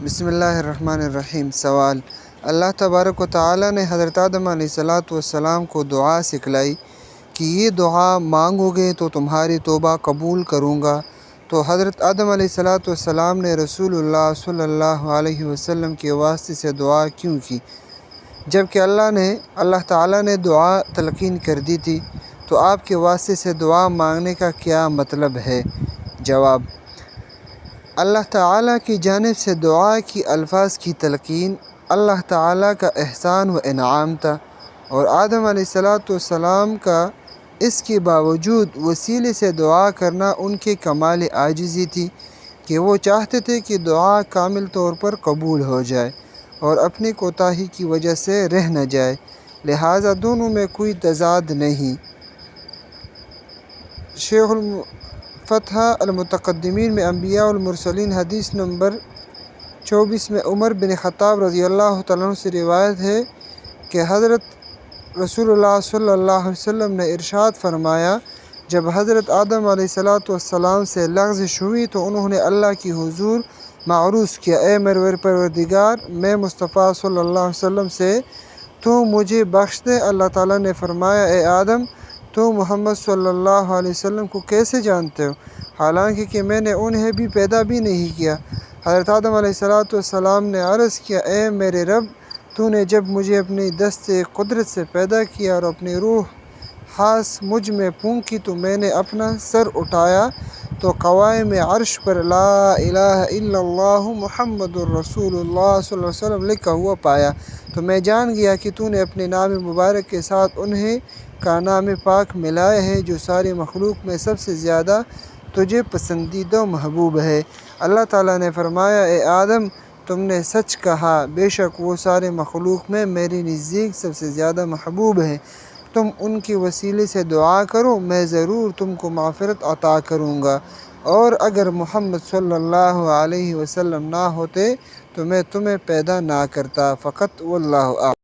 بسم اللہ الرحمن الرحیم۔ سوال: اللہ تبارک و تعالیٰ نے حضرت آدم علیہ السلام کو دعا سکھلائی کہ یہ دعا مانگو گے تو تمہاری توبہ قبول کروں گا، تو حضرت آدم علیہ السلام نے رسول اللہ صلی اللہ علیہ وسلم کے واسطے سے دعا کیوں کی جبکہ اللہ تعالیٰ نے دعا تلقین کر دی تھی؟ تو آپ کے واسطے سے دعا مانگنے کا کیا مطلب ہے؟ جواب: اللہ تعالیٰ کی جانب سے دعا کی الفاظ کی تلقین اللہ تعالیٰ کا احسان و انعام تھا، اور آدم علیہ السلام کا اس کے باوجود وسیلے سے دعا کرنا ان کے کمال عاجزی تھی کہ وہ چاہتے تھے کہ دعا کامل طور پر قبول ہو جائے اور اپنی کوتاہی کی وجہ سے رہ نہ جائے، لہٰذا دونوں میں کوئی تضاد نہیں۔ شیخ الفتح المتقدمین میں انبیاء والمرسلین حدیث نمبر 24 میں عمر بن خطاب رضی اللہ تعالیٰ عنہ سے روایت ہے کہ حضرت رسول اللہ صلی اللہ علیہ وسلم نے ارشاد فرمایا، جب حضرت آدم علیہ السلام سے لغزش ہوئی تو انہوں نے اللہ کی حضور معروض کیا، اے میرے پروردگار، میں مصطفیٰ صلی اللہ علیہ وسلم سے تو مجھے بخش دے۔ اللہ تعالیٰ نے فرمایا، اے آدم، تو محمد صلی اللہ علیہ وسلم کو کیسے جانتے ہو، حالانکہ کہ میں نے انہیں بھی پیدا بھی نہیں کیا۔ حضرت آدم علیہ السلام نے عرض کیا، اے میرے رب، تو نے جب مجھے اپنی دست قدرت سے پیدا کیا اور اپنی روح خاص مجھ میں پھونکی تو میں نے اپنا سر اٹھایا تو قوائم عرش پر لا الہ الا اللہ محمد الرسول اللہ صلی اللہ علیہ وسلم لکھا ہوا پایا، تو میں جان گیا کہ تو نے اپنے نام مبارک کے ساتھ انہیں کا نام پاک ملایا ہے جو ساری مخلوق میں سب سے زیادہ تجھے پسندیدہ و محبوب ہے۔ اللہ تعالیٰ نے فرمایا، اے آدم، تم نے سچ کہا، بے شک وہ سارے مخلوق میں میری نزدیک سب سے زیادہ محبوب ہیں، تم ان کے وسیلے سے دعا کرو، میں ضرور تم کو مغفرت عطا کروں گا، اور اگر محمد صلی اللہ علیہ وسلم نہ ہوتے تو میں تمہیں پیدا نہ کرتا۔ فقط واللہ اعلم۔